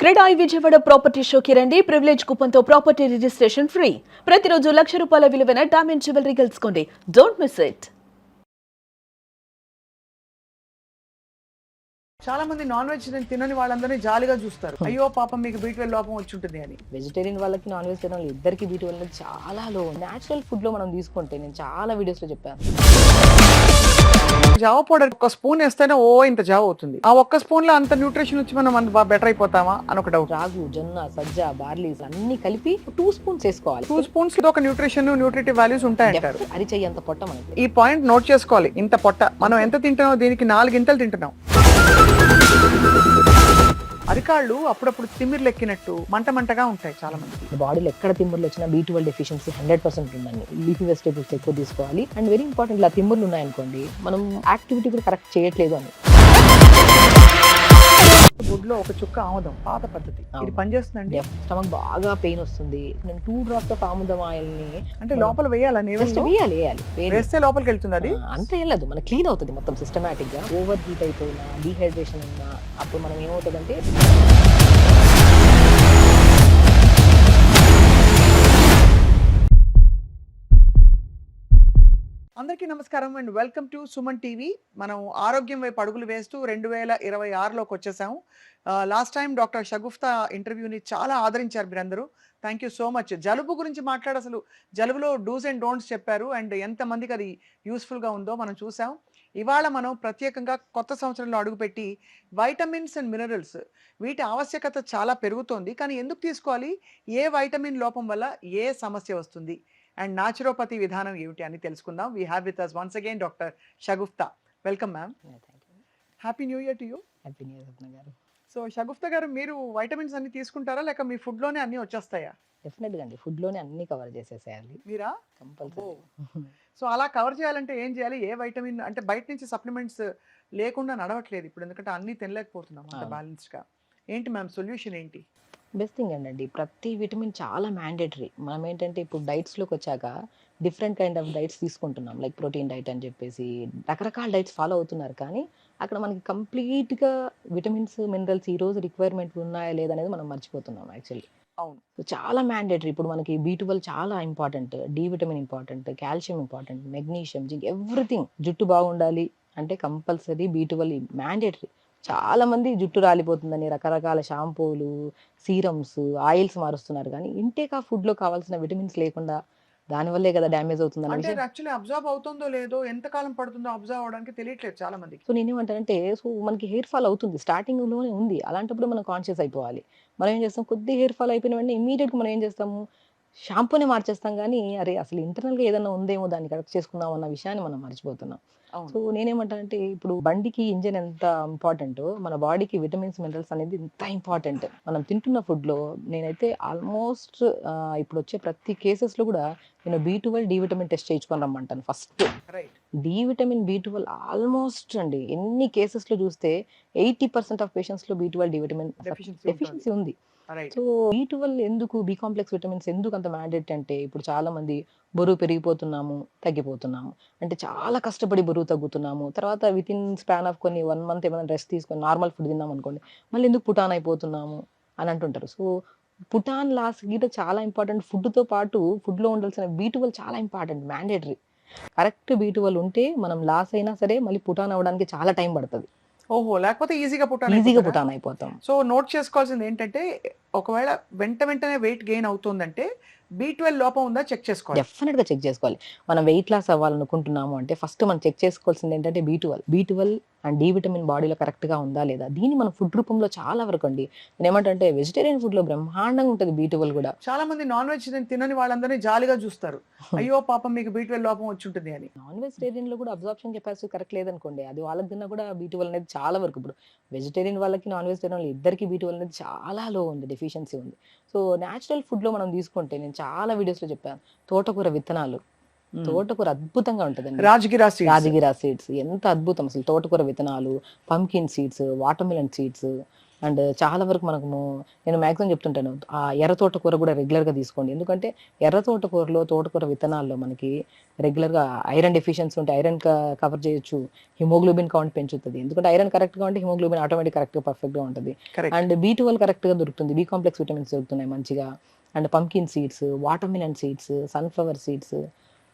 CREDAI Vijayawada property షోకి రండి. Privilege coupon తో ప్రాపర్టీ రిజిస్ట్రేషన్ ఫ్రీ. ప్రతిరోజు ₹1,00,000 విలువైన డైమండ్ జ్యువెలరీ గెలుచుకోండి. Don't miss it. చాలా మంది నాన్ వెజ్ తినని వాళ్ళందరినీ జాలిగా చూస్తారు. అయ్యో పాపం మీకు B12 లోపం వచ్చి ఉంటుంది అని. వెజిటేరియన్ వాళ్ళకి నాన్ వెజిటేరియన్ ఇద్దరికి B12 అనేది చాలా లో. నేచురల్ ఫుడ్ లో మనం తీసుకుంటే నేను చాలా వీడియోస్ లో చెప్పాను. జావ పౌడర్ ఒక స్పూన్ వేస్తేనే ఇంత జావ అవుతుంది. ఆ ఒక్క స్పూన్ లో అంత న్యూట్రిషన్ వచ్చి మనం బెటర్ అయిపోతామా అని ఒక డౌట్. రాగు, జొన్న, సజ్జ, బార్లీస్ అన్ని కలిపి 2 స్పూన్స్ వేసుకోవాలి. 2 స్పూన్స్ లో ఒక న్యూట్రిటివ్ వాల్యూస్ ఉంటాయంటారు. అరిచెయ్యి అంత పొట్ట మనకి. ఈ పాయింట్ నోట్ చేసుకోవాలి. ఇంత పొట్ట మనం ఎంత తింటున్నాం, దీనికి 4 గింతలు తింటున్నాం. అరికాళ్ళు అప్పుడప్పుడు తిమ్మిర్లు ఎక్కినట్టు మంటగా ఉంటాయి చాలా మంది బాడీలో. ఎక్కడ తిమ్ముర్లు వచ్చినా B12 డెఫిషియన్సీ 100% ఉందండి. లీఫీ వెజిటేబుల్స్ ఎక్కువ తీసుకోవాలి. అండ్ వెరీ ఇంపార్టెంట్, ఇలా తిమ్ముర్లు ఉన్నాయనుకోండి, మనం యాక్టివిటీ కూడా కరెక్ట్ చేయట్లేదు అని. గుడ్లో ఒక చుక్క ఆముదం, పాత పద్ధతి. ఇది పనిచేస్తుందండి. స్టమక్ బాగా పెయిన్ వస్తుంది. నేను 2 drops ఆఫ్ ఆముదం ఆయిల్ ని అంటే లోపల వేయాలని వేయాలి. వేస్తే లోపలికి వెళ్తుంది. అది అంత వెళ్ళదు, మనకి క్లీన్ అవుతుంది మొత్తం సిస్టమేటిక్ గా. ఓవర్ హీట్ అయిపోయినా, డీహైడ్రేషన్ ఉన్నా, అప్పుడు మనం ఏమవుతుందంటే అందరికీ నమస్కారం and welcome to Suman TV. మనం ఆరోగ్యం వైపు అడుగులు వేస్తూ 2026లోకి వచ్చేసాము. లాస్ట్ టైం డాక్టర్ షగుఫ్తా ఇంటర్వ్యూని చాలా ఆదరించారు మీరందరూ. Thank you so much. జలుబు గురించి అసలు జలుబులో డూస్ అండ్ డోంట్స్ చెప్పారు అండ్ ఎంతమందికి అది యూస్ఫుల్గా ఉందో మనం చూసాం. ఇవాళ మనం ప్రత్యేకంగా కొత్త సంవత్సరంలో అడుగుపెట్టి వైటమిన్స్ అండ్ మినరల్స్ వీటి ఆవశ్యకత చాలా పెరుగుతోంది. కానీ ఎందుకు తీసుకోవాలి, ఏ వైటమిన్ లోపం వల్ల ఏ సమస్య వస్తుంది అండ్ నాచురోపతి విధానం ఏమిటి అని తెలుసుకుందాం. We have with us once again doctor Shagufta. Welcome ma'am. Happy new year to you. Happy new year గారు. సో షగుఫ్తా గారు, మీరు వైటమిన్స్ అన్ని తీసుకుంటారా లేక మీ ఫుడ్లోనే అన్ని వచ్చేస్తాయా? డెఫినెట్గా అండి, ఫుడ్లోనే అన్ని కవర్ చేసేసేయాలి మీరా? కంపల్సరీ. సో అలా కవర్ చేయాలంటే ఏం చేయాలి? ఏ వైటమిన్ అంటే బయట నుంచి సప్లిమెంట్స్ లేకుండా నడవట్లేదు ఇప్పుడు, ఎందుకంటే అన్ని తినలేకపోతున్నాం అంత బ్యాలెన్స్డ్గా. ఏంటి మ్యామ్ సొల్యూషన్ ఏంటి? బెస్ట్ థింగ్ ఏంటండి, ప్రతి విటమిన్ చాలా మ్యాండేటరీ. మనం ఏంటంటే ఇప్పుడు డైట్స్లోకి వచ్చాక డిఫరెంట్ కైండ్ ఆఫ్ డైట్స్ తీసుకుంటున్నాం, లైక్ ప్రోటీన్ డైట్ అని చెప్పేసి రకరకాల డైట్స్ ఫాలో అవుతున్నారు. కానీ అక్కడ మనకి కంప్లీట్గా విటమిన్స్, మినరల్స్ ఈరోజు రిక్వైర్మెంట్ ఉన్నాయా లేదా అనేది మనం మర్చిపోతున్నాం యాక్చువల్లీ. అవును, చాలా మ్యాండేటరీ. ఇప్పుడు మనకి B12 చాలా important, D vitamin important, calcium important, magnesium, zinc, everything. జుట్టు బాగుండాలి అంటే కంపల్సరీ B12 మ్యాండేటరీ. చాలా మంది జుట్టు రాలిపోతుందని రకరకాల షాంపూలు, సీరమ్స్, ఆయిల్స్ మారుస్తున్నారు. కానీ ఇంటేక్ ఆ ఫుడ్లో కావాల్సిన విటమిన్స్ లేకుండా దానివల్లే కదా డ్యామేజ్ అవుతుందని అంటే విషయం. యాక్చువల్లీ అబ్జర్వ్ అవుతుందో లేదో, ఎంత కాలం పడుతుందో అబ్జర్వ్ అవడానికి తెలియట్లేదు చాలా మందికి. సో నేనేమంటానంటే, సో మనకి హెయిర్ ఫాల్ అవుతుంది, స్టార్టింగ్లోనే ఉంది. అలాంటప్పుడు మనం కాన్షియస్ అయిపోవాలి. మనం ఏం చేస్తాం, కొద్ది హెయిర్ ఫాల్ అయిపోయిన వెంటనే ఇమీడియట్గా మనం ఏం చేస్తాము, షాంపూనే మార్చేస్తాం. కానీ అరే అసలు ఇంటర్నల్గా ఏదైనా ఉందేమో దాన్ని కరెక్ట్ చేసుకుందాం అన్న విషయాన్ని మనం మర్చిపోతున్నాం. సో నేనేమంటానంటే, ఇప్పుడు బండికి ఇంజన్ ఎంత ఇంపార్టెంటో మన బాడీకి విటమిన్స్, మినరల్స్ అనేది ఎంత ఇంపార్టెంట్. మనం తింటున్న ఫుడ్లో నేనైతే ఆల్మోస్ట్ ఇప్పుడు వచ్చే ప్రతి కేసెస్లో కూడా నేను B12 డి విటమిన్ టెస్ట్ చేయించుకొని రమ్మంటాను first. D vitamin, B12 almost అండి ఎన్ని కేసెస్లో చూస్తే 80% ఆఫ్ పేషెంట్స్లో B12 డి విటమిన్ డెఫిషియన్సీ ఉంది. సో B12 ఎందుకు, బి కాంప్లెక్స్ విటమిన్స్ ఎందుకు అంత మ్యాండేట్ అంటే, ఇప్పుడు చాలా మంది బరువు పెరిగిపోతున్నాము, తగ్గిపోతున్నాము, అంటే చాలా కష్టపడి బరువు తగ్గుతున్నాము. తర్వాత విత్ ఇన్ స్పాన్ ఆఫ్ కొన్ని 1 month ఏమైనా రెస్ట్ తీసుకొని నార్మల్ ఫుడ్ తిన్నాం అనుకోండి, మళ్ళీ ఎందుకు పుటాన్ అయిపోతున్నాము అని అంటుంటారు. సో పుటాన్ లాస్ గీట చాలా ఇంపార్టెంట్. ఫుడ్తో పాటు ఫుడ్లో ఉండాల్సిన B12 చాలా ఇంపార్టెంట్, మ్యాండేటరీ. కరెక్ట్ B12 ఉంటే మనం లాస్ అయినా సరే మళ్ళీ పుటాన్ అవ్వడానికి చాలా టైం పడుతుంది. ఓహో, లేకపోతే ఈజీగా పుటాన్ అయిపోతాం. సో నోట్ చేసుకోవాల్సింది ఏంటంటే, ఒకవేళ వెంటనే వెయిట్ గెయిన్ అవుతుందంటే B12 లోపం ఉందా చెక్ చేసుకోవాలి. డెఫినెట్గా చెక్ చేసుకోవాలి. మనం వెయిట్ లాస్ అవ్వాలనుకుంటున్నాము అంటే ఫస్ట్ మనం చెక్ చేసుకోవాల్సింది ఏంటంటే B12 అండ్ డి విటమిన్ బాడీలో కరెక్ట్గా ఉందా లేదా. దీన్ని మన ఫుడ్ రూపంలో చాలా వరకు అండి, నేను ఏమంటే వెజిటేరియన్ ఫుడ్లో బ్రహ్మాండంగా ఉంటుంది B12 కూడా. చాలా మంది నాన్ వెజ్ తినని వాళ్ళందరినీ జాలిగా చూస్తారు. అయ్యో పాపం మీకు B12 లోపం వచ్చి ఉంటుంది అని. నాన్ వెజిటేరియన్లో కూడా అబ్జార్ప్షన్ కెపాసిటీ కరెక్ట్ లేదనుకోండి, అది వాళ్ళకి తిన్నా కూడా B12 అనేది చాలా వరకు. ఇప్పుడు వెజిటేరియన్ వాళ్ళకి, నాన్ వెజిటేరియన్ ఇద్దరికి B12 అనేది చాలా లో ఉంది, డెఫిషియన్సీ ఉంది. సో న్యాచురల్ ఫుడ్లో మనం తీసుకుంటే, నేను చాలా వీడియోస్లో చెప్పాను, తోటకూర విత్తనాలు. తోటకూర అద్భుతంగా ఉంటుందండి. రాజగిరా సీడ్స్ ఎంత అద్భుతం అసలు. తోటకూర విత్తనాలు, pumpkin seeds, watermelon seeds, and చాలా వరకు నేను మాక్సిమం చెప్తుంటాను ఆ ఎర్ర తోటకూర కూడా రెగ్యులర్గా తీసుకోండి. ఎందుకంటే ఎర్ర తోటకూరలో తోటకూర విత్తనాల్లో మనకి రెగ్యులర్గా ఐరన్ డెఫిషియన్సీ ఉంటే ఐరన్ కవర్ చేయొచ్చు, హిమోగ్లోబిన్ కౌంట్ పెంచుతుంది. ఎందుకంటే ఐరన్ కరెక్ట్గా ఉంటే హిమోగ్లోబిన్ ఆటోమేటిక్ కరెక్ట్గా పర్ఫెక్ట్గా ఉంటుంది. కరెక్ట్. అండ్ B12 కరెక్ట్గా దొరుకుతుంది, బి కాంప్లెక్స్ విటమిన్స్ దొరుకుతున్నాయి మంచిగా. And pumpkin seeds, watermelon seeds, sunflower seeds,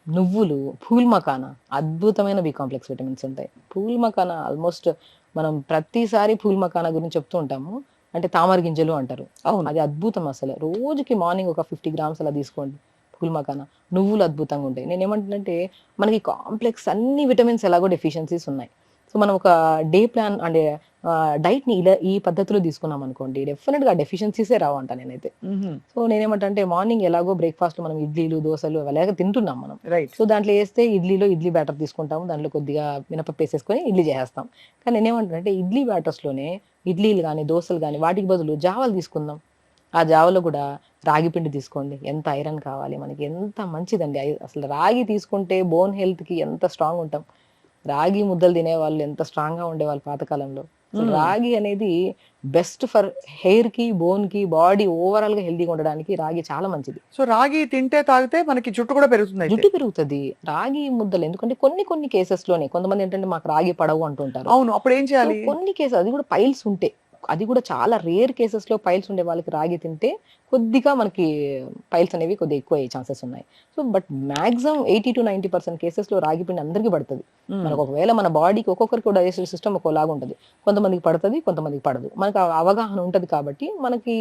నువ్వులు, పూల్ మకానా అద్భుతమైన బి కాంప్లెక్స్ విటమిన్స్ ఉంటాయి. పూల్ మకానా ఆల్మోస్ట్ మనం ప్రతిసారి పూల్ మకానా గురించి చెప్తూ ఉంటాము. అంటే తామర గింజలు అంటారు. అవును. అది అద్భుతం అసలు. రోజుకి మార్నింగ్ ఒక 50 గ్రామ్స్ అలా తీసుకోండి పూల్ మకానా. నువ్వులు అద్భుతంగా ఉంటాయి. నేను ఏమంటున్నానంటే మనకి కాంప్లెక్స్ అన్ని విటమిన్స్ ఎలాగో డెఫిషియన్సీస్ ఉన్నాయి. సో మనం ఒక డే ప్లాన్ అంటే డైట్ని ఇలా ఈ పద్ధతిలో తీసుకున్నాం అనుకోండి, డెఫినెట్గా డెఫిషియన్సీసే రావంట నేనైతే. సో నేనేమంటా అంటే మార్నింగ్ ఎలాగో బ్రేక్ఫాస్ట్ మనం ఇడ్లీలు దోశలు అలాగే తింటున్నాం మనం. రైట్. సో దాంట్లో వేస్తే ఇడ్లీలో ఇడ్లీ బ్యాటర్ తీసుకుంటాము, దాంట్లో కొద్దిగా మినపప్పు వేసేసుకొని ఇడ్లీ చేసేస్తాం. కానీ నేనేమంటానంటే ఇడ్లీ బ్యాటర్స్లోనే ఇడ్లీలు కానీ దోశలు కానీ వాటికి బదులు జావాలు తీసుకుందాం. ఆ జావలో కూడా రాగి పిండి తీసుకోండి. ఎంత ఐరన్ కావాలి మనకి, ఎంత మంచిదండి. అసలు రాగి తీసుకుంటే బోన్ హెల్త్కి ఎంత స్ట్రాంగ్ ఉంటాం. రాగి ముద్దలు తినేవాళ్ళు ఎంత స్ట్రాంగ్గా ఉండేవాళ్ళు పాతకాలంలో. అసలు రాగి అనేది బెస్ట్ ఫర్ హెయిర్ కి, బోన్ కి, బాడీ ఓవరాల్ గా హెల్దీగా ఉండడానికి రాగి చాలా మంచిది. సో రాగి తింటే తాగితే మనకి జుట్టు కూడా పెరుగుతుంది అయితే. జుట్టు పెరుగుతుంది రాగి ముద్దలు. ఎందుకంటే కొన్ని కేసెస్ లోనే కొంతమంది ఏంటంటే మాకు రాగి పడవు అంటుంటారు. అవును, అప్పుడు ఏం చేయాలి? కొన్ని కేసెస్ అది కూడా పైల్స్ ఉంటే, అది కూడా చాలా రేర్ కేసెస్ లో పైల్స్ ఉండే వాళ్ళకి రాగి తింటే కొద్దిగా మనకి పైల్స్ అనేవి కొద్దిగా ఎక్కువ అయ్యే ఛాన్సెస్ ఉన్నాయి. So but maximum 80 to 90% cases లో రాగి పిండి అందరికీ పడుతుంది. మనకు ఒకవేళ మన బాడీకి ఒక్కొక్కరికి డైజెస్టివ్ సిస్టమ్ ఒక్కోలాగా ఉంటుంది. కొంతమందికి పడుతుంది, కొంతమందికి పడదు. మనకు అవగాహన ఉంటుంది కాబట్టి మనకి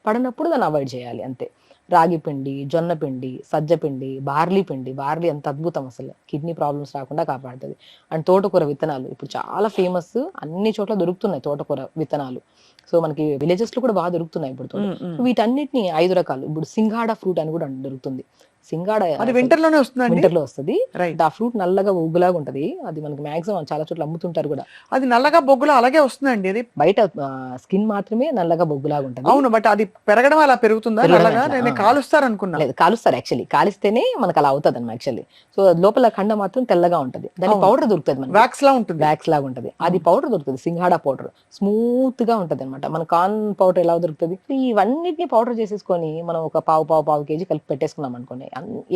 పడినప్పుడు దాన్ని అవాయిడ్ చేయాలి అంతే. రాగి పిండి, జొన్న పిండి, సజ్జ పిండి, బార్లీ పిండి. బార్లీ ఎంత అద్భుతం అసలు, కిడ్నీ ప్రాబ్లమ్స్ రాకుండా కాపాడుతుంది. అండ్ తోటకూర విత్తనాలు ఇప్పుడు చాలా ఫేమస్, అన్ని చోట్ల దొరుకుతున్నాయి తోటకూర విత్తనాలు. సో మనకి విలేజెస్ లో కూడా బాగా దొరుకుతున్నాయి ఇప్పుడు. వీటన్నిటిని 5 రకాలు. ఇప్పుడు సింగాడా ఫ్రూట్ అని కూడా దొరుకుతుంది. సింగాడా అది వింటర్ లోనే వస్తుందండి. వింటర్ లో వస్తుంది. రైట్. ఆ ఫ్రూట్ నల్లగా ఉగ్గులాగా ఉంటది. అది మనకి మాక్సిమం చాలా చోట్ల అమ్ముతుంటారు కూడా. అది నల్లగా బొగ్గులో అలాగే వస్తుందండి. అది బయట స్కిన్ మాత్రమే నల్లగా బొగ్గులాగా ఉంటది. అవును, బట్ అది పెరగడం అలా పెరుగుతుందా పెరగడం నల్లగా? అట్లా, నేను కాలుస్తారు అనుకున్నా. లేదు కాలుస్తారు యాక్చువల్లీ. కాలిస్తేనే మనకు అలా అవుతుంది అన్నమాట యాక్చువల్లీ. సో లోపల ఖండ మాత్రం తెల్లగా ఉంటది. దాని అవును. పౌడర్ దొరుకుతుంది మనకి, వ్యాక్స్ లా ఉంటుంది. వ్యాక్స్ లాగా ఉంటది. అది పౌడర్ దొరుకుతుంది, సింగాడా పౌడర్. స్మూత్ గా ఉంటది అనమాట. మన కార్న్ పౌడర్ ఎలా దొరుకుతుంది. ఇవన్నిటిని పౌడర్ చేసేసుకొని మనం ఒక పావు కేజీ కలిపి పెట్టేసుకున్నాం అనుకోండి.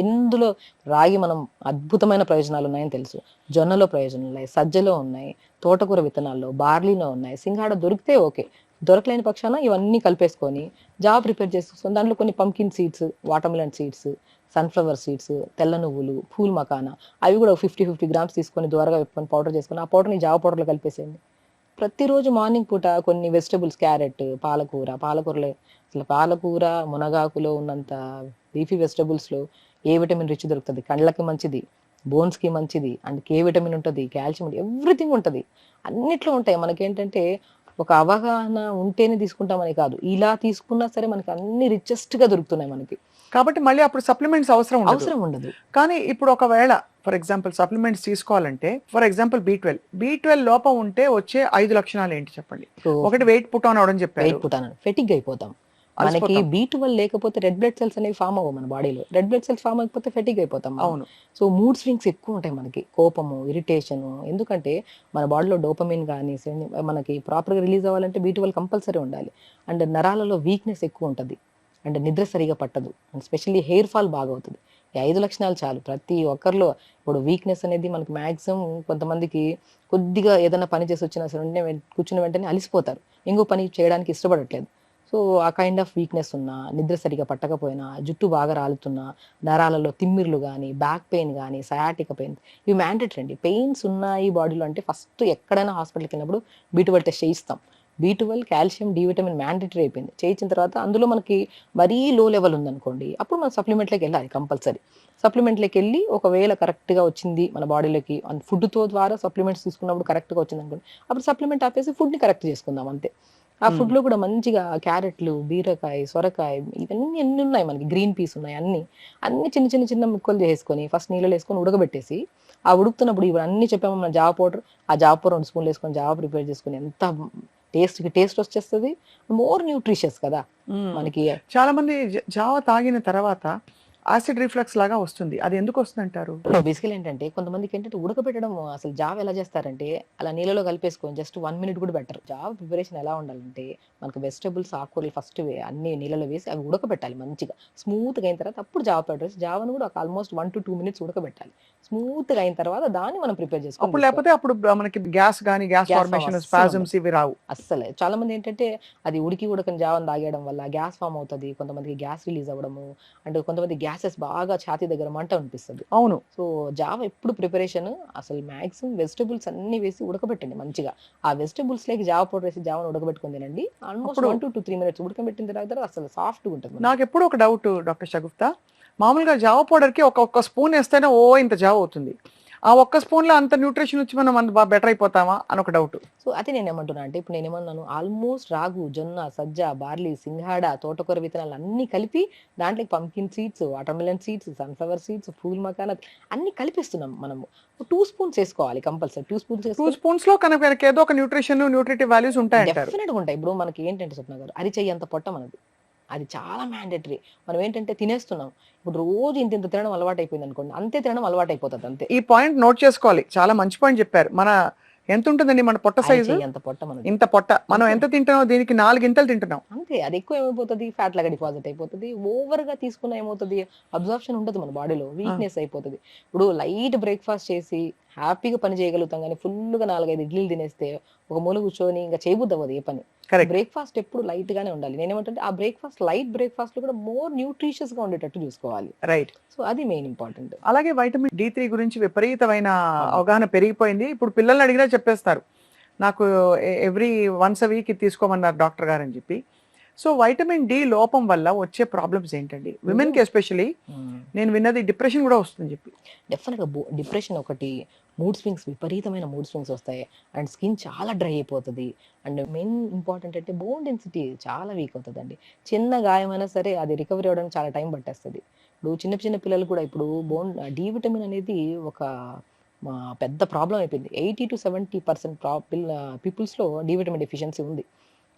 ఇందులో రాగి మనం అద్భుతమైన ప్రయోజనాలు ఉన్నాయని తెలుసు. జొన్నలో ప్రయోజనాలు ఉన్నాయి, సజ్జలో ఉన్నాయి, తోటకూర విత్తనాల్లో, బార్లీలో ఉన్నాయి. సింగాడా దొరికితే ఓకే, దొరకలేని పక్షాన ఇవన్నీ కలిపేసుకొని జావ ప్రిపేర్ చేసుకొని దాంట్లో కొన్ని pumpkin seeds, watermelon seeds, sunflower seeds, తెల్ల నువ్వులు, పూల్ మకానా అవి కూడా 50 గ్రామ్స్ తీసుకొని దూరగా పెట్టుకొని పౌడర్ చేసుకొని ఆ పౌడర్ని జావ పౌడర్లో కలిపేసేయండి. ప్రతిరోజు మార్నింగ్ పూట కొన్ని వెజిటబుల్స్, క్యారెట్, పాలకూరలో అసలు పాలకూర మునగాకులో ఉన్నంత లీఫీ వెజిటబుల్స్లో ఏ విటమిన్ రిచ్ దొరుకుతుంది. కళ్ళకి మంచిది, బోన్స్కి మంచిది, అండ్ కే విటమిన్ ఉంటుంది, కాల్షియం ఉంటుంది, ఎవ్రీథింగ్ ఉంటుంది. అన్నిట్లో ఉంటాయి. మనకేంటంటే ఒక అవగాహన ఉంటేనే తీసుకుంటామని కాదు, ఇలా తీసుకున్నా సరే మనకి అన్ని రిచెస్ట్ గా దొరుకుతున్నాయి మనకి. కాబట్టి మళ్ళీ అప్పుడు సప్లిమెంట్స్ అవసరం ఉండదు. కానీ ఇప్పుడు ఒకవేళ ఫర్ ఎగ్జాంపుల్ సప్లిమెంట్స్ తీసుకోవాలంటే, ఫర్ ఎగ్జాంపుల్ B12 లోపం ఉంటే వచ్చే 5 లక్షణాలు ఏంటి చెప్పండి. ఒకటి వెయిట్ పుట్ ఆన్ అవడం చెప్పారు. ఫెటిగ్ అయిపోతాం. మనకి B12 లేకపోతే రెడ్ బ్లడ్ సెల్స్ అనేవి ఫామ్ అవ్వవు మన బాడీలో. రెడ్ బ్లడ్ సెల్స్ ఫామ్ అయిపోతే ఫెటిగ్ అయిపోతాం. అవును. సో మూడ్ స్వింగ్స్ ఎక్కువ ఉంటాయి మనకి, కోపము, ఇరిటేషన్. ఎందుకంటే మన బాడీలో డోపమిన్ కానీ మనకి ప్రాపర్గా రిలీజ్ అవ్వాలంటే B12 కంపల్సరీ ఉండాలి. అండ్ నరాలలో వీక్నెస్ ఎక్కువ ఉంటుంది, అండ్ నిద్ర సరిగా పట్టదు, అండ్ స్పెషల్లీ హెయిర్ ఫాల్ బాగా అవుతుంది. ఈ 5 లక్షణాలు చాలు ప్రతి ఒక్కరిలో. ఇప్పుడు వీక్నెస్ అనేది మనకి మ్యాక్సిమం కొంతమందికి కొద్దిగా ఏదైనా పని చేసి వచ్చినా సరే కూర్చున్న వెంటనే అలిసిపోతారు, ఇంకో పని చేయడానికి ఇష్టపడట్లేదు. సో ఆ కైండ్ ఆఫ్ వీక్నెస్ ఉన్నా, నిద్ర సరిగా పట్టకపోయినా, జుట్టు బాగా రాలుతున్నా, నరాలలో తిమ్మిర్లు కానీ, బ్యాక్ పెయిన్ కానీ, సయాటిక పెయిన్, ఇవి మ్యాండేటరీ అండి. పెయిన్స్ ఉన్నాయి బాడీలో అంటే ఫస్ట్ ఎక్కడైనా హాస్పిటల్కి వెళ్ళినప్పుడు B12 టెస్ట్ చేయిస్తాం. B12, calcium, D vitamin mandatory అయిపోయింది. చేయించిన తర్వాత అందులో మనకి మరీ లో లెవెల్ ఉందనుకోండి, అప్పుడు మనం సప్లిమెంట్లోకి వెళ్ళాలి కంపల్సరీ. సప్లిమెంట్లోకి వెళ్ళి ఒకవేళ కరెక్ట్గా వచ్చింది మన బాడీలోకి, ఫుడ్తో ద్వారా సప్లిమెంట్స్ తీసుకున్నప్పుడు కరెక్ట్గా వచ్చింది అనుకోండి, అప్పుడు సప్లిమెంట్ ఆపేసి ఫుడ్ని కరెక్ట్ చేసుకుందాం అంతే. ఆ ఫుడ్లో కూడా మంచిగా క్యారెట్లు, బీరకాయ, సొరకాయ, ఇవన్నీ అన్ని ఉన్నాయి మనకి, గ్రీన్ పీస్ ఉన్నాయి, అన్ని చిన్న చిన్న ముక్కలు చేసుకొని ఫస్ట్ నీళ్ళలో వేసుకొని ఉడకబెట్టేసి, ఆ ఉడుకుతున్నప్పుడు ఇవన్నీ చెప్పాము మన జావ పౌడర్, ఆ జావ పౌడర్ 2 స్పూన్లు వేసుకొని జావ ప్రిపేర్ చేసుకొని ఎంత టేస్ట్ వచ్చేస్తుంది. మోర్ న్యూట్రిషియస్ కదా మనకి. చాలా మంది జావ తాగిన తర్వాత యాసిడ్ రిఫ్లక్స్ లాగా వస్తుంది. అది ఎందుకు వస్తుందంటారు? బేసికల్ ఏంటంటే కొంతమందికి ఏంటంటే ఉడకబెట్టడం అసలు జావ ఎలా చేస్తారంటే అలా నీళ్ళలో కలిపేసుకొని జస్ట్ 1 మినిట్ కూడా బెటర్. జావ ప్రిపరేషన్ ఎలా ఉండాలంటే మనకు వెజిటబుల్స్, ఆకుకూరలు ఫస్ట్ అన్ని నీళ్ళలో వేసి అవి ఉడకబెట్టాలి మంచిగా. స్మూత్‌గా అయిన తర్వాత అప్పుడు జావ పౌడర్ వేసి జావను కూడా ఒక ఆల్మోస్ట్ 1-2 మినిట్స్ ఉడకబెట్టాలి. స్మూత్‌గా అయిన తర్వాత దాన్ని మనం ప్రిపేర్ చేసుకొని అప్పుడు తీసుకోవాలి. లేకపోతే అప్పుడు మనకి గ్యాస్ గ్యాస్ ఫామ్ ఫార్మేషన్, అస్సలు స్పాజమ్స్ ఇవి రావు. అస్సలే. చాలామంది ఏంటంటే అది ఉడకని జావని తాగేయడం వల్ల గ్యాస్ ఫార్మ్ అవుతది. కొంతమందికి గ్యాస్ రిలీజ్ అవ్వడము, అండ్ కొంతమంది గ్యాసెస్ బాగా ఛాతీ దగ్గర మంట అనిపిస్తది. అవును. సో, జావ ఎప్పుడు ప్రిపరేషన్ అసలు మాక్సిమం వెజిటబుల్స్ అన్నీ వేసి ఉడకబెట్టండి మంచిగా. ఆ వెజిటబుల్స్‌లోకి జావ పౌడర్ వేసి జావను ఉడకబెట్టుకొని తినండి. ఆల్మోస్ట్ అప్పుడు 1-3 మినిట్స్ ఉడకబెట్టిన తర్వాత అసలు సాఫ్ట్‌గా ఉంటది మనకి. నాకెప్పుడు ఒక డౌట్ డాక్టర్ షగుఫ్తా. మామూలుగా జావ పౌడర్‌కి ఒక్క స్పూన్ ఏస్తేనే ఇంత జావ అవుతుంది. ఆ ఒక్క స్పూన్‌లో అంత న్యూట్రిషన్ వచ్చి మనం అంత బెటర్ అయిపోతామా అని ఒక డౌట్. సో, అదే నేనేమంటున్నా అంటే ఇప్పుడు నేనేమన్నాను ఆల్మోస్ట్ రాగు, జొన్న, సజ్జ, బార్లీ, సింఘాడ, తోటకూర విత్తనాలు అన్నీ కలిపి దాంట్లోకి pumpkin seeds, watermelon seeds, sunflower seeds, phool makhana అన్నీ కలిపేస్తున్నాం మనము. 2 స్పూన్స్ ఏసుకోవాలి కంపల్సరీ. 2 స్పూన్స్ 2 ఏసుకొని స్పూన్స్‌లో కనుక మనకేదో ఒక న్యూట్రిటివ్ వాల్యూస్ ఉంటాయంటారు. డెఫినిట్‌గా ఉంటాయి. ఇప్పుడు మనకి ఏంటంటే స్వప్న గారు అరిచెయ్యంత పొట్ట మనది. అది చాలా మ్యాండేటరీ. మనం ఏంటంటే తినేస్తున్నాం. ఇప్పుడు రోజు ఇంతింత తినడం అలవాటయిపోయిందనుకోండి. అంతే తినడం అలవాటయిపోతది అంతే. ఈ పాయింట్ నోట్ చేసుకోవాలి. చాలా మంచి పాయింట్ చెప్పారు. ఎంతుంటుందండి మన పొట్ట సైజు? అరిచెయ్యంత పొట్ట మనది. ఇంత పొట్ట. మనం అంతే. ఎంత తింటున్నాం? దీనికి 4 గింతలు తింటున్నాం. అంతే. అది ఎక్కువ ఏమైపోతది? ఫ్యాట్ లాగా డిపాజిట్ అయిపోతది. ఓవర్‌గా తీసుకున్న ఏమవుతది? అబ్జార్ప్షన్ ఉండదు మన బాడీలో. ఆ! వీక్‌నెస్ అయిపోతది. ఇప్పుడు లైట్ బ్రేక్‌ఫాస్ట్ చేసి హ్యాపీగా పని చేయగలుగుతాం గానీ, ఫుల్‌గా 4, 5 ఇడ్లీలు తినేస్తే ఒక మూల కూర్చొని ఇంక చేయబుద్దవ్వదు ఏ పని. కరెక్ట్. బ్రేక్‌ఫాస్ట్ ఎప్పుడు లైట్‌గానే ఉండాలి. నేనేమంటంటే ఆ లైట్ బ్రేక్‌ఫాస్ట్‌లో కూడా మోర్ న్యూట్రిషియస్‌గా ఉండేటట్టు చూసుకోవాలి. రైట్. సో, అది మెయిన్ ఇంపార్టెంట్. అలాగే వైటమిన్ డి3 గురించి విపరీతమైన అవును. అవగాహన పెరిగిపోయింది. ఇప్పుడు పిల్లల్ని అడిగినా చెప్పేస్తారు. నాకు ఎవ్రీ వన్స్ ఎ వీక్ ఇది తీసుకోమన్నారు డాక్టర్ గారని చెప్పి. సో వైటమిన్ డి లోపం వల్ల వచ్చే ప్రాబ్లమ్స్ ఏంటండి? విమెన్‌కి ఎస్పెషల్లీ హ్మ్. నేను విన్నది డిప్రెషన్ కూడా వస్తుందని చెప్పి. డెఫినెట్‌గా డిప్రెషన్ ఒకటి, మూడ్ స్వింగ్స్ విపరీతమైన మూడ్ స్వింగ్స్ వస్తాయి. అండ్ స్కిన్ చాలా డ్రై అయిపోతది. అండ్ మెయిన్ ఇంపార్టెంట్ అంటే బోన్ డెన్సిటీ చాలా వీక్ అవుతదండి. చిన్న గాయమైనా సరే అది రికవరీ అవ్వడానికి చాలా టైం పట్టేస్తది. ఇప్పుడు చిన్న చిన్న పిల్లలు కూడా ఇప్పుడు డి విటమిన్ అనేది ఒక పెద్ద ప్రాబ్లమ్ అయిపోయింది. 80-70% పీపుల్స్‌లో డి విటమిన్ డెఫిషియన్సీ ఉంది.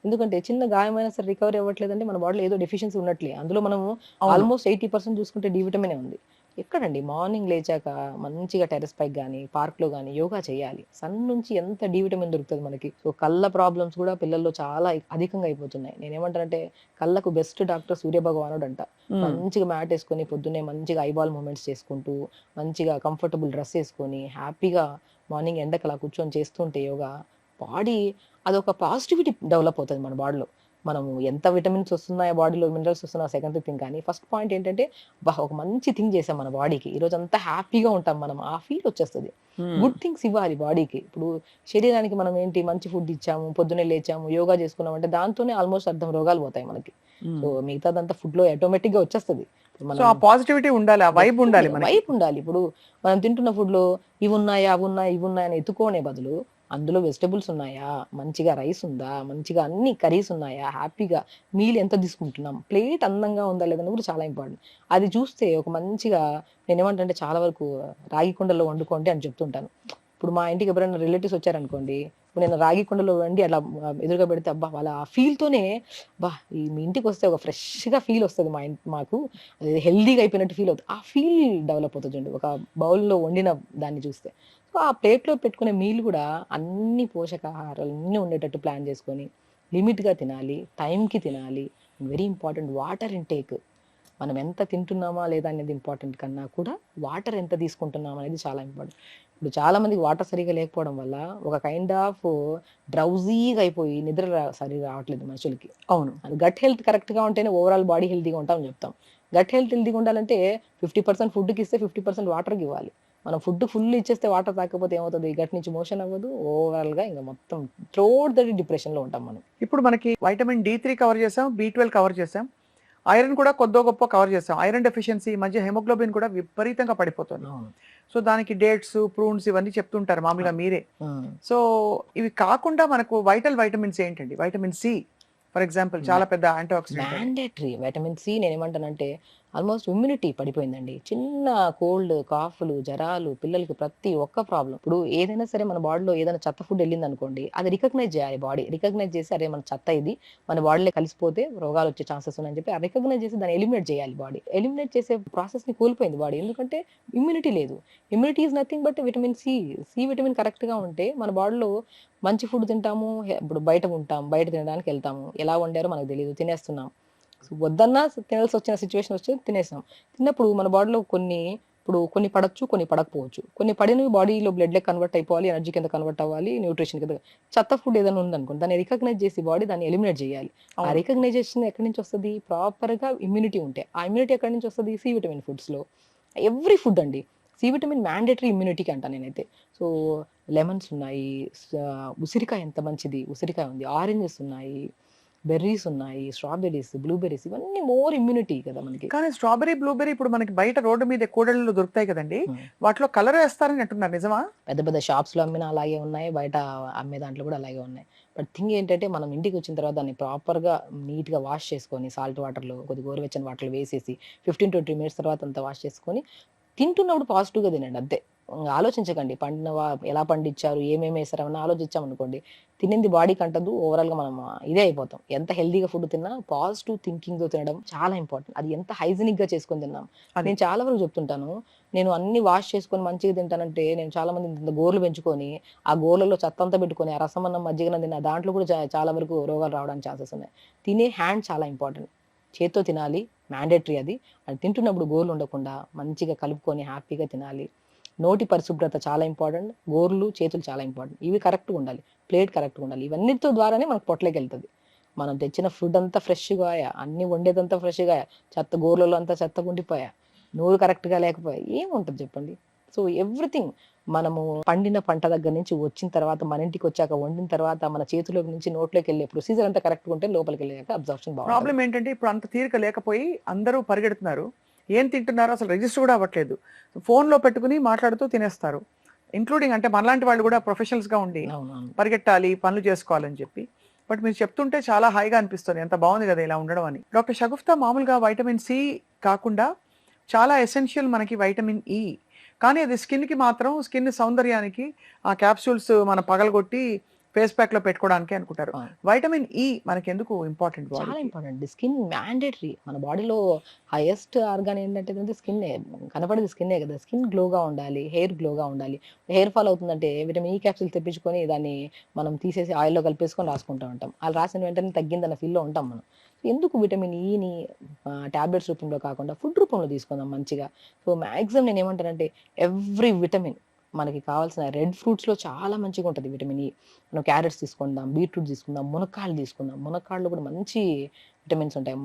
ఎందుకంటే చిన్న గాయమైనా సరే రికవరీ అవ్వట్లేదంటే మన బాడీలో ఏదో డెఫిషియన్సీ ఉన్నట్లే. అందులో మనము అవును. ఆల్మోస్ట్ 80% చూసుకుంటే డి విటమినే ఉంది. ఎక్కడండి మార్నింగ్ లేచాక మంచిగా టెర్రస్ పైకి గాని, పార్క్‌లో గాని యోగా చేయాలి. సన్ నుంచి ఎంత డి విటమిన్ దొరుకుతది మనకి. సో, కళ్ళ ప్రాబ్లమ్స్ కూడా పిల్లల్లో చాలా అధికంగా అయిపోతున్నాయి. నేనేమంటానంటే కళ్ళకు బెస్ట్ డాక్టర్ సూర్య భగవానుడంట. హ్మ్. మంచిగా మ్యాట్ ఏసుకొని పొద్దున్నే మంచిగా ఐబాల్ మూవ్‌మెంట్స్ చేసుకుంటూ, మంచిగా కంఫర్టబుల్ డ్రెస్ ఏసుకొని, హ్యాపీగా మార్నింగ్ ఎండకి అలా కూర్చొని చేస్తుంటే యోగా, బాడీ అదొక పాజిటివిటీ డెవలప్ అవుతది మన బాడీలో. మనము ఎంత విటమిన్స్ వస్తున్నాయో బాడీలో, మినరల్స్ వస్తున్నాయో సెకండరీ థింగ్ కానీ, ఫస్ట్ పాయింట్ ఏంటంటే ఒక మంచి థింగ్ చేసాం మన బాడీకి. ఈరోజంతా హ్యాపీగా ఉంటాం మనం. ఆ ఫీల్ వచ్చేస్తది. హ్మ్. గుడ్ థింగ్స్ ఇవ్వాలి బాడీకి. ఇప్పుడు శరీరానికి మనం ఏంటి మంచి ఫుడ్ ఇచ్చాము, పొద్దున్నే లేచాము, యోగా చేసుకున్నామంటే దాంతోనే ఆల్మోస్ట్ అర్ధం రోగాలు పోతాయి మనకి. సో, హ్మ్. మిగతాదంతా ఫుడ్‌లో ఆటోమేటిక్‌గా వచ్చేస్తది. సో మనం ఆ పాజిటివిటీ ఉండాలి. ఆ వైబ్ ఉండాలి మనకి. వైబ్ ఉండాలి. ఇప్పుడు మనం తింటున్న ఫుడ్‌లో ఇవున్నాయా, అవున్నాయా, ఇవున్నాయా అని ఎతుక్కోనే బదులు, అందులో వెజిటబుల్స్ ఉన్నాయా? మంచిగా రైస్ ఉందా? మంచిగా అన్ని కర్రీస్ ఉన్నాయా? హ్యాపీగా మీల్ ఎంత తీసుకుంటున్నాం? ప్లేట్ అందంగా ఉందా లేదని కూడా చాలా ఇంపార్టెంట్. అది చూస్తే ఒక మంచిగా నేనేమంటానంటే చాలా వరకు రాగి కుండలో వండుకోండి అని చెప్తుంటాను. ఇప్పుడు మా ఇంటికి ఎవరైనా రిలేటివ్స్ వచ్చారనుకోండి, ఇప్పుడు నేను రాగి కుండలో వండి అట్లా ఎదురుగా పెడితే అబ్బా! వాళ్ళ ఆ ఫీల్‌తోనే అబ్బా! మీ ఇంటికొస్తే ఒక ఫ్రెష్‌గా ఫీల్ వస్తది మాకు. అది హెల్తీగా అయిపోయినట్టు ఫీల్ అవుతది. ఆ ఫీల్ డెవలప్ అవుతది చూడండి. ఒక బౌల్‌లో వండిన దాన్ని చూస్తే. సో, ఆ ప్లేట్‌లో పెట్టుకునే మీల్ గూడా అన్ని పోషకాహారాలు అన్నీ ఉండేటట్టు ప్లాన్ చేసుకొని, లిమిట్‌గా తినాలి, టైంకి తినాలి. Very important water intake. మనం ఎంత తింటున్నామా లేదా అనేది ఇంపార్టెంట్ కన్నా కూడా వాటర్ ఎంత తీసుకుంటున్నాం అనేది చాలా ఇంపార్టెంట్. ఇప్పుడు చాలా మందికి వాటర్ సరిగ్గా లేకపోవడం వల్ల ఒక కైండ్ ఆఫ్ డ్రౌజీగా అయిపోయి నిద్ర సరిగ్గా రావట్లేదు మనుషులకి. అవును. అది గట్ హెల్త్ కరెక్ట్‌గా ఉంటేనే ఓవరాల్ బాడీ హెల్తీగా ఉంటామని చెప్తాం. గట్ హెల్త్ హెల్తీగా ఉండాలంటే 50% ఫుడ్‌కి ఇస్తే 50% వాటర్‌కి ఇవ్వాలి. మనం ఫుడ్ ఫుల్ ఇచ్చేస్తే వాటర్ తాగకపోతే ఏమవుతది? గట్ నుంచి మోషన్ అవ్వదు. ఓవరాల్‌గా ఇంక మొత్తం త్రూఅవుట్ ద డే డిప్రెషన్‌లో ఉంటాం మనం. ఇప్పుడు మనకి వైటమిన్ డి3 కవర్ చేసాం. బి12 కవర్ చేసాం. ఐరన్ కూడా కొద్దో గొప్పో కవర్ చేసాం. ఐరన్ డెఫిషియన్సీ ఈ మధ్య హిమోగ్లోబిన్ కూడా విపరీతంగా పడిపోతుంది. అవును. సో దానికి డేట్స్, ప్రూన్స్ ఇవన్నీ చెప్తుంటారు మామూలుగా మీరే. హ్మ్. సో ఇవి కాకుండా మనకు వైటమిన్స్ ఏంటండి? వైటమిన్ సి ఫర్ ఎగ్జాంపుల్ మ్యా చాలా పెద్ద యాంటీ ఆక్సిడెంట్ అది. మ్యాండేటరీ. వైటమిన్ సి నేనేమంటానంటే, ఆల్మోస్ట్ ఇమ్యూనిటీ పడిపోయిందండి. చిన్న కోల్డ్, కాఫ్‌లు, జరాలు పిల్లలకి ప్రతి ఒక్క ప్రాబ్లమ్. ఇప్పుడు ఏదైనా సరే మన బాడీలో ఏదైనా చెత్త ఫుడ్ ఎళ్ళిందనుకోండి, అది రికగ్నైజ్ చేయాలి బాడీ. రికగ్నైజ్ చేసి అరే! మన చెత్త ఇది. మన బాడీలో కలిసిపోతే రోగాలొచ్చే ఛాన్సెస్ ఉన్నాయని చెప్పి రికగ్నైజ్ చేసి దాన్ని ఎలిమినేట్ చేయాలి బాడీ. ఎలిమినేట్ చేసే ప్రాసెస్‌ని కోల్పోయింది బాడీ. ఎందుకంటే ఇమ్యూనిటీ లేదు. Immunity is nothing but vitamin C. C vitamin కరెక్ట్‌గా ఉంటే మన బాడీలో మంచి ఫుడ్ తింటాము. ఇప్పుడు బయట ఉంటాం. బయట తినడానికెళ్తాము. ఎలా వండారో మనకు తెలీదు. తినేస్తున్నాం. సో వద్దన్నా తినాల్సొచ్చిన సిట్యుయేషన్ వచ్చి తినేసాం. తిన్నప్పుడు మన బాడీలో కొన్ని పడొచ్చు, కొన్ని పడకపోవచ్చు. కొన్ని పడినవి బాడీలో బ్లడ్‌లోకి కన్వర్ట్ అయిపోవాలి, ఎనర్జీ కింద కన్వర్ట్ అవ్వాలి, న్యూట్రిషన్ కింద. చెత్త ఫుడ్ ఏదైనా ఉందనుకోండి, దాన్ని రికగ్నైజ్ చేసి బాడీ దాన్ని ఎలిమినేట్ చేయాలి. ఆ అవును. రికగ్నైజేషన్ ఎక్కడి నుంచి వస్తది? ప్రాపర్‌గా ఇమ్యూనిటీ ఉంటే. ఆ ఇమ్యూనిటీ ఎక్కడి నుంచి వస్తది? సి విటమిన్ ఫుడ్స్‌లో. ఎవ్రీ ఫుడ్ అండి. సి విటమిన్ మ్యాండేటరీ ఇమ్యూనిటీకి అంటా నేనైతే. సో లెమన్స్ ఉన్నాయి, ఉసిరికాయ ఎంత మంచిది. ఉసిరికాయ ఉంది. ఆరెంజెస్ ఉన్నాయి. బెర్రీస్ ఉన్నాయి. స్ట్రాబెర్రీస్, బ్లూబెర్రీస్ ఇవన్నీ మోర్ ఇమ్యూనిటీ కదా మనకి. కానీ స్ట్రాబెర్రీ, బ్లూబెర్రీ ఇప్పుడు మనకి బయట రోడ్డు మీద కూడళ్లలో దొరుకుతాయి కదండీ! హ్మ్. వాటిలో కలర్ ఏస్తారని అంటున్నారు నిజమా? పెద్ద పెద్ద షాప్స్‌లో అమ్మిన అలాగే ఉన్నాయి. బయట అమ్మే దాంట్లో కూడా అలాగే ఉన్నాయి. బట్ థింగ్ ఏంటంటే మనం ఇంటికొచ్చిన తర్వాత దాన్ని ప్రాపర్‌గా నీట్‌గా వాష్ చేసుకొని సాల్ట్ వాటర్‌లో కొద్దిగా గోరువెచ్చని వాటర్‌లో వేసేసి 15-20 మినిట్స్ తర్వాత అంతా వాష్ చేసుకొని తింటున్నప్పుడు పాజిటివ్‌గా తినండి అంతే. ఆలోచించకండి ఎలా పండించారు, ఏమేమి ఏసారని ఆలోచించామనుకోండి, తినింది బాడీకి అంటదు. ఓవరాల్‌గా మనం ఇదే అయిపోతాం. ఎంత హెల్తీగా ఫుడ్ తిన్నా పాజిటివ్ థింకింగ్‌తో తినడం చాలా ఇంపార్టెంట్. అది ఎంత హైజీనిక్‌గా చేసుకొని తిన్నాం. అది. నేను చాలా వరకు చెప్తుంటాను. నేను అన్నీ వాష్ చేసుకొని మంచిగా తింటానంటే, నేను చాలా మంది ఇంత గోర్లు పెంచుకొని, ఆ గోర్లలో చెత్తంతా పెట్టుకొని, ఆ రసమన్నం, మజ్జిగన్నం తిన్న దాంట్లో కూడా చాలా వరకు రోగాలు రావడానికి ఛాన్సెస్ ఉన్నాయి. తినే హ్యాండ్ చాలా ఇంపార్టెంట్. చేత్తో తినాలి. మ్యాండేటరీ అది. అది తింటున్నప్పుడు గోర్లు ఉండకుండా మంచిగా కలుపుకొని హ్యాపీగా తినాలి. నోటి పరిశుభ్రత చాలా ఇంపార్టెంట్. గోర్లు, చేతులు చాలా ఇంపార్టెంట్. ఇవి కరెక్ట్‌గా ఉండాలి. ప్లేట్ కరెక్ట్‌గా ఉండాలి. ఇవన్నిటితో ద్వారానే మనకు పొట్టలోకెళ్తది. మనం తెచ్చిన ఫుడ్ అంతా ఫ్రెష్‌గాయ, అన్నీ వండేదంతా ఫ్రెష్‌గాయ, గోర్లలో అంతా చెత్తగుండిపోయా, నూరు కరెక్ట్‌గా లేకపోయా, ఏముంటది చెప్పండి? సో, ఎవ్రీథింగ్ మనము పండిన పంట దగ్గర నుంచి వచ్చిన తర్వాత, మన ఇంటికొచ్చాక వండిన తర్వాత, మన చేతిలోకి నుంచి నోట్లోకెళ్ళే ప్రొసీజర్ అంతా కరెక్ట్‌గా ఉంటే లోపలికెళ్ళాక అబ్జార్ప్షన్ బావుంటది. ప్రాబ్లమ్ ఏంటంటే ఇప్పుడు అంత తీరిక లేకపోయి అందరూ పరిగెడుతున్నారు. ఏం తింటున్నారో అసలు రిజిస్టర్ కూడా అవ్వట్లేదు. ఫోన్‌లో పెట్టుకొని మాట్లాడుతూ తినేస్తారు. ఇంక్లూడింగ్ అంటే మనలాంటి వాళ్ళు కూడా ప్రొఫెషనల్స్‌గా ఉండి అవునవును. పరిగెట్టాలి, పనులు చేసుకోవాలని చెప్పి. బట్ మీరు చెప్తుంటే చాలా హాయిగా అనిపిస్తుంది. ఎంత బాగుంది కదా ఇలా ఉండడం అని. డాక్టర్ షగుఫ్తా మామూలుగా వైటమిన్ సి కాకుండా చాలా ఎసెన్షియల్ మనకి వైటమిన్ ఇ. కానీ అది స్కిన్‌కి మాత్రం స్కిన్ సౌందర్యానికి ఆ క్యాప్సూల్స్ మనం పగలగొట్టి ఫేస్ ప్యాక్‌లో పెట్టుకోవడానికే అనుకుంటారు. అవును. వైటమిన్ ఇ మనకెందుకు ఇంపార్టెంట్ చాలా బాడీకి? ఇంపార్టెంట్. Skin mandatory. మన బాడీలో హైయెస్ట్ ఆర్గాన్ ఏంటంటే స్కిన్నే. కనపడేది స్కిన్నే కదా! స్కిన్ గ్లోగా ఉండాలి. హెయిర్ గ్లోగా ఉండాలి. హెయిర్ ఫాల్ అవుతుందంటే విటమిన్ ఈ క్యాప్సూల్ తెప్పించుకొని దాన్ని మనం తీసేసి ఆయిల్‌లో కలిపేసుకొని రాసుకుంటా ఉంటాం. అలా రాసిన వెంటనే తగ్గిందన్న ఫీల్‌లో ఉంటాం మనం. ఎందుకు విటమిన్ ఈని టాబ్లెట్స్ రూపంలో కాకుండా ఫుడ్ రూపంలో తీసుకుందాం మంచిగా. సో, మాక్సిమం నేనేమంటానంటే ఎవ్రీ విటమిన్ మనకి కావాల్సిన రెడ్ ఫ్రూట్స్‌లో చాలా మంచిగుంటది విటమిన్ ఈ. మనం క్యారెట్స్ తీసుకుందాం, బీట్రూట్ తీసుకుందాం, మునక్కాయలు తీసుకుందాం. మునక్కాడలో కూడా మంచి విటమిన్స్ ఉంటాయి.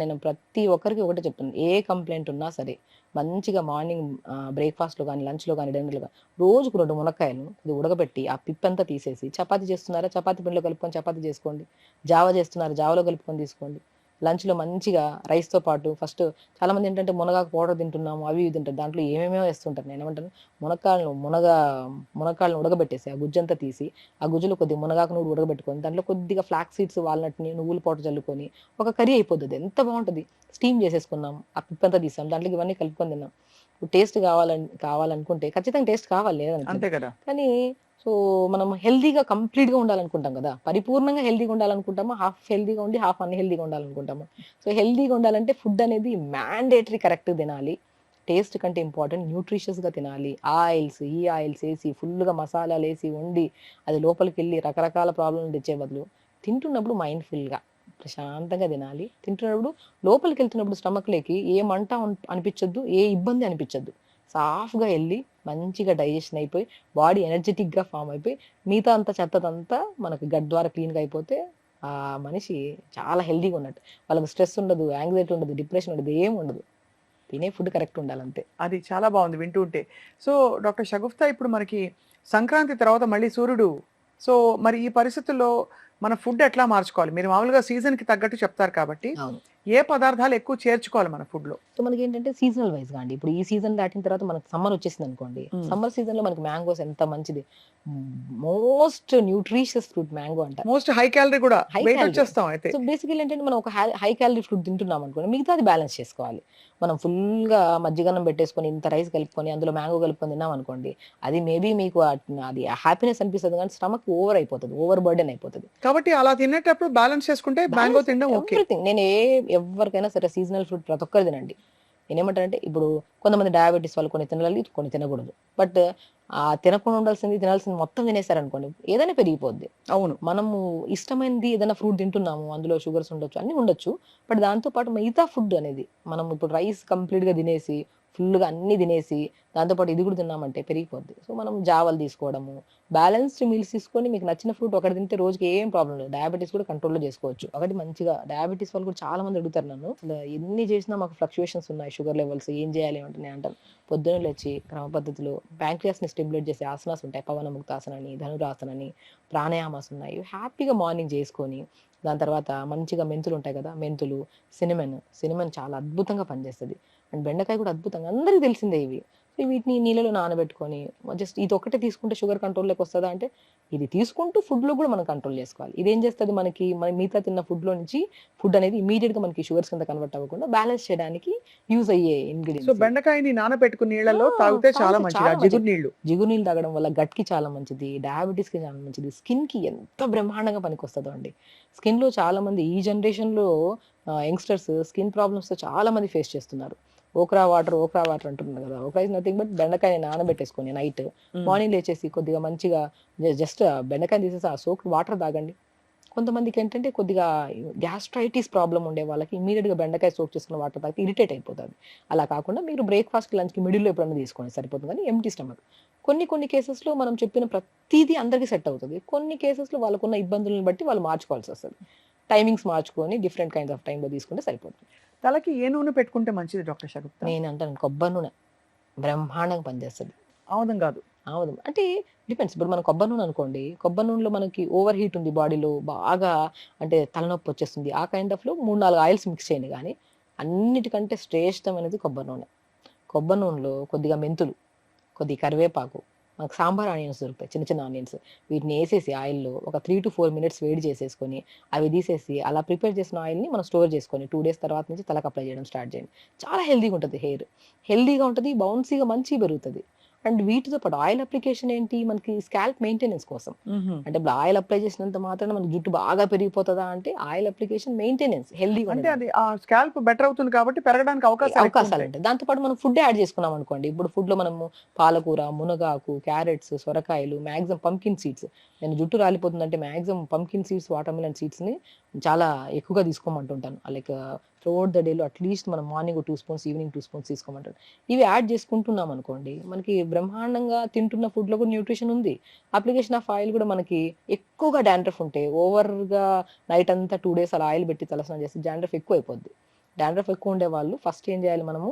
నేను ప్రతి ఒక్కరికి ఒకటే చెప్తున్నా. ఏ కంప్లెయింట్ ఉన్నా సరే, మంచిగా మార్నింగ్ బ్రేక్‌ఫాస్ట్‌లో గాని, లంచ్‌లో గాని, డిన్నర్‌లో గాని రోజుకు 2 మునక్కాయలు కొద్దిగా ఉడకబెట్టి, ఆ పిప్పంతా తీసేసి, చపాతీ చేస్తున్నారా? చపాతీ పిండిలో కలుపుకొని చపాతీ చేసుకోండి. జావ చేస్తున్నారా? జావలో కలుపుకొని తీసుకోండి. లంచ్‌లో మంచిగా రైస్‌తో పాటు ఫస్ట్ చాలామంది ఏంటంటే మునగాకు పౌడర్ తింటున్నాము, అవి ఇవి తింటారు. దాంట్లో ఏమేమో ఏస్తుంటారు. నేనేమంటాను మునక్కాడలను మునక్కాడలను ఉడకబెట్టేసి, ఆ గుజ్జంతా తీసి, ఆ గుజ్జులో కొద్దిగా మునగాకును కూడా ఉడకబెట్టుకొని, దాంట్లో కొద్దిగా ఫ్లాక్స్ సీడ్స్, వాల్‌నట్‌ని, నువ్వుల పౌడర్ చల్లుకొని, ఒక కర్రీ అయిపోతది. ఎంత బావుంటది. స్టీమ్ చేసేసుకున్నాం. ఆ పిప్పంతా తీసాం. దాంట్లోకి ఇవన్నీ కలుపుకొని తిన్నాం. టేస్ట్ కావాలనుకుంటే ఖచ్చితంగా టేస్ట్ కావాలి లేదనట్లేదు. అంతే కదా! కానీ సో, మనం హెల్తీగా కంప్లీట్‌గా ఉండాలనుకుంటాం గదా! పరిపూర్ణంగా హెల్తీగా ఉండాలనుకుంటామా? హాఫ్ హెల్తీగా ఉండి, హాఫ్ అన్‌హెల్తీగా ఉండాలనుకుంటామా? సో, హెల్తీగా ఉండాలంటే ఫుడ్ అనేది మ్యాండేటరీ కరెక్ట్‌గా తినాలి. టేస్ట్ కంటే ఇంపార్టెంట్ న్యూట్రిషియస్‌గా తినాలి. ఈ ఆయిల్స్ ఏసి ఫుల్‌గా మసాలాలేసి వండి, అది లోపలికెళ్ళి రకరకాల ప్రాబ్లమ్‌లు తెచ్చే బదులు, తింటున్నప్పుడు మైండ్‌ఫుల్‌గా, ప్రశాంతంగా తినాలి. తింటున్నప్పుడు లోపలికెళ్తున్నప్పుడు స్టమక్‌లోకి ఏ మంట అనిపిచ్చొద్దు, ఏ ఇబ్బంది అనిపిచ్చొద్దు. సాఫ్ట్‌గా ఎళ్లి, మంచిగా డైజెషన్ అయిపోయి, బాడీ ఎనర్జిటిక్‌గా ఫార్మ్ అయిపోయి, మిగతా అంతా చెత్తదంతా మనకి గట్ ద్వారా క్లీన్‌గా అయిపోతే, ఆ మనిషి చాలా హెల్తీగా ఉన్నట్టు. వాళ్ళకి స్ట్రెస్ ఉండదు, యాంగ్జైటీ ఉండదు, డిప్రెషన్ ఉండదు, ఏముండదు. తినే ఫుడ్ కరెక్ట్ ఉండాలంతే. అది చాలా బాగుంది వింటూ ఉంటే. సో, డాక్టర్ షగుఫ్తా ఇప్పుడు మనకి సంక్రాంతి తర్వాత మళ్ళీ సూర్యుడు. సో, మరి ఈ పరిస్థితుల్లో మన ఫుడ్ ఎట్లా మార్చుకోవాలి? మీరు మామూలుగా సీజన్‌కి తగ్గట్టు చెప్తారు కాబట్టి, అవును. ఏ పదార్థాలు ఎక్కువ చేర్చుకోవాలి మన ఫుడ్ లో? సో మనకి ఏంటంటే సీజనల్ వైజ్ గా అండి. ఇప్పుడు ఈ సీజన్ దాటిన తర్వాత మనకి సమ్మర్ వచ్చేసింది అనుకోండి, సమ్మర్ సీజన్ లో మనకి మ్యాంగోస్ ఎంత మంచిది, మోస్ట్ న్యూట్రిషియస్ ఫ్రూట్ మ్యాంగో అంట. మోస్ట్ హై క్యాలరీ కూడా, హై వెయిట్ క్యాలరీ. వచ్చేస్తాం అయితే. సో బేసికల్ ఏంటంటే మనం ఒక హై క్యాలరీ ఫుడ్ తింటున్నాం అనుకోండి, మిగతా అది బ్యాలెన్స్ చేసుకోవాలి. మనం ఫుల్ గా మజ్జిగన్నం పెట్టేసుకొని ఇంత రైస్ కలుపుకొని అందులో మ్యాంగో కలుపుకొని తిన్నాం అనుకోండి, అది మేబీ మీకు అది హ్యాపీనెస్ అనిపిస్తుంది కానీ స్టమక్ ఓవర్ అయిపోతుంది, ఓవర్ బర్డెన్ అయిపోతుంది. కాబట్టి అలా తినేటప్పుడు బ్యాలెన్స్ చేసుకుంటే మ్యాంగో తినడం ఓకే. ఎవ్రీథింగ్ నేను ఎవరికైనా సరే సీజనల్ ఫ్రూట్ ప్రతి ఒక్కరు తినండి. నేనేమంటానంటే ఇప్పుడు కొంతమంది డయాబెటీస్ వాళ్ళు కొన్ని తినాలి, కొన్ని తినకూడదు. బట్ ఆ తినకుండా తినాల్సింది మొత్తం తినేసారనుకోండి, ఏదైనా పెరిగిపోద్ది. అవును. మనము ఇష్టమైనది ఏదైనా ఫ్రూట్ తింటున్నాము, అందులో షుగర్స్ ఉండొచ్చు, అన్ని ఉండొచ్చు. బట్ దాంతో పాటు మిగతా ఫుడ్ అనేది మనం ఇప్పుడు రైస్ కంప్లీట్ గా తినేసి ఫుల్గా అన్ని తినేసి దాంతోపాటు ఇది కూడా తిన్నామంటే పెరిగిపోద్ది. సో మనం జావలు తీసుకోవడము, బ్యాలెన్స్డ్ మీల్స్ తీసుకొని మీకు నచ్చిన ఫ్రూట్ ఒకటి తింటే రోజుకి ఏం ప్రాబ్లం లేదు. డయాబెటీస్ కూడా కంట్రోల్లో చేసుకోవచ్చు. ఒకటి మంచిగా డయాబెటీస్ వాళ్ళు కూడా చాలా మంది అడుగుతారు నన్ను, అసలు ఎన్ని చేసినా మాకు ఫ్లక్చుయేషన్స్ ఉన్నాయి షుగర్ లెవెల్స్, ఏం చేయాలి అంటే నేను అంటాను, పొద్దున్న లేచి క్రమ పద్ధతిలో ప్యాంక్రియాస్ ని స్టిమ్యులేట్ చేసే ఆసనాస్ ఉంటాయి, పవన ముక్తాసన అని, ధనురాసన అని, ప్రాణాయామాస్ ఉన్నాయి. హ్యాపీగా మార్నింగ్ చేసుకొని దాని తర్వాత మంచిగా మెంతులు ఉంటాయి కదా, మెంతులు, సినిమన్ చాలా అద్భుతంగా పనిచేస్తుంది. అండ్ బెండకాయ కూడా అద్భుతంగా, అందరికీ తెలిసిందే ఇవి. సో వీటిని నీళ్ళలో నానబెట్టుకొని జస్ట్ ఇది ఒకటే తీసుకుంటే షుగర్ కంట్రోల్లోకి వస్తుందా అంటే, ఇది తీసుకుంటూ ఫుడ్లో కూడా మనం కంట్రోల్ చేసుకోవాలి. ఇదేం చేస్తుంది మనకి, మన మిగతా తిన్న ఫుడ్లో నుంచి ఫుడ్ అనేది ఇమీడియట్గా మనకి షుగర్స్ కింద కన్వర్ట్ అవ్వకుండా బ్యాలెన్స్ చేయడానికి యూజ్ అయ్యే సో ఇంగ్రీడియంట్స్. బెండకాయని నానబెట్టుకుని నీళ్ళలో తాగితే చాలా మంచిది. ఆ జిగురు నీళ్లు జిగురు నీళ్ళు తాగడం వల్ల గట్ కి చాలా మంచిది, డయాబెటీస్ కి చాలా మంచిది, స్కిన్ కి ఎంత బ్రహ్మాండంగా పనికొస్తుందో అండి. స్కిన్ లో చాలా మంది ఈ జనరేషన్ లో యంగ్స్టర్స్ స్కిన్ ప్రాబ్లమ్స్ తో చాలా మంది ఫేస్ చేస్తున్నారు. ఓక్రా వాటర్ అంటున్నారు కదా, ఓక్రా ఇస్ నథింగ్ బట్ బెండకాయ నానబెట్టేసుకొని నైట్ మార్నింగ్ లేచేసి కొద్దిగా మంచిగా జస్ట్ బెండకాయ తీసేసి ఆ సోక్ వాటర్ తాగండి. కొంతమందికి ఏంటంటే కొద్దిగా గ్యాస్ట్రైటిస్ ప్రాబ్లం ఉండే వాళ్ళకి ఇమీడియట్గా బెండకాయ సోక్ చేసుకున్న వాటర్ తాగితే ఇరిటేట్ అయిపోతుంది. అలా కాకుండా మీరు బ్రేక్ఫాస్ట్ లంచ్కి మిడిల్లో ఎప్పుడైనా తీసుకోండి సరిపోతుంది, కానీ ఎంటీ స్టమక్. కొన్ని కేసెస్లో మనం చెప్పిన ప్రతిదీ అందరికీ సెట్ అవుతుంది, కొన్ని కేసెస్లో వాళ్ళకున్న ఇబ్బందులను బట్టి వాళ్ళు మార్చుకోవాల్సి వస్తుంది. టైమింగ్స్ మార్చుకొని డిఫరెంట్ కైండ్స్ ఆఫ్ టైంలో తీసుకుంటే సరిపోతుంది. తలకి ఏ నూనె పెట్టుకుంటే మంచిది డాక్టర్ షగుప్తా? నేను అంటాను కొబ్బరి నూనె బ్రహ్మాండంగా పనిచేస్తుంది. ఆముదం కాదు? ఆముదం అంటే డిపెండ్స్. ఇప్పుడు మనం కొబ్బరి నూనె అనుకోండి, కొబ్బరి నూనెలో మనకి ఓవర్ హీట్ ఉంది బాడీలో, బాగా అంటే తలనొప్పి వచ్చేస్తుంది, ఆ కైండ్ ఆఫ్లో 3-4 ఆయిల్స్ మిక్స్ చేయండి. కానీ అన్నిటికంటే శ్రేష్టమైనది కొబ్బరి నూనె. కొబ్బరి నూనెలో కొద్దిగా మెంతులు, కొద్దిగా కరివేపాకు, మనకు సాంబార్ ఆనియన్స్ దొరుకుతాయి, చిన్న చిన్న ఆనియన్స్, వీటిని వేసేసి ఆయిల్లో ఒక 3 to 4 minutes వేడి చేసేసుకొని అవి తీసేసి అలా ప్రిపేర్ చేసిన ఆయిల్ని మనం స్టోర్ చేసుకొని 2 days తర్వాత నుంచి తలకు అప్లై చేయడం స్టార్ట్ చేయండి. చాలా హెల్దీగా ఉంటుంది, హెయిర్ హెల్దీగా ఉంటుంది, బౌన్సీగా మంచిగా పెరుగుతుంది. అండ్ వీటితో పాటు ఆయిల్ అప్లికేషన్ ఏంటి, మనకి స్కాల్ప్ మెయింటెనెన్స్ కోసం. అంటే ఇప్పుడు ఆయిల్ అప్లై చేసినంత మాత్రాన మనకి జుట్టు బాగా పెరిగిపోతుందా అంటే, ఆయిల్ అప్లికేషన్ మెయింటెనెన్స్ హెల్దీగా అంటే అది ఆ స్కాల్ప్ బెటర్ అవుతుంది కాబట్టి పెరగడానికి అవకాశాలు ఉంటాయి. దాంతో పాటు మనం ఫుడ్ యాడ్ చేసుకున్నాం అనుకోండి, ఇప్పుడు ఫుడ్ లో మనము పాలకూర, మునగాకు, క్యారెట్స్, సొరకాయలు, మాక్సిమం పంకిన్ సీడ్స్. నేను జుట్టు రాలిపోతుందంటే maximum pumpkin seeds, watermelon seeds ని చాలా ఎక్కువగా తీసుకోమంటుంటాను. లైక్ త్రూఅవుట్ ద డేలో అట్లీస్ట్ మనం మార్నింగ్ 2 spoons, ఈవినింగ్ 2 spoons తీసుకోమంటాను. ఇవి యాడ్ చేసుకుంటున్నాం అనుకోండి, మనకి బ్రహ్మాండంగా తింటున్న ఫుడ్ లో కూడా న్యూట్రిషన్ ఉంది. అప్లికేషన్ ఆఫ్ ఆయిల్ కూడా మనకి ఎక్కువగా డాండ్రఫ్ ఉంటే ఓవర్గా నైట్ అంతా 2 days అలా ఆయిల్ పెట్టి తలస్నానం చేస్తే డాండ్రఫ్ ఎక్కువ అయిపోద్ది. డాండ్రఫ్ ఎక్కువ ఉండే వాళ్ళు ఫస్ట్ ఏం చేయాలి, మనము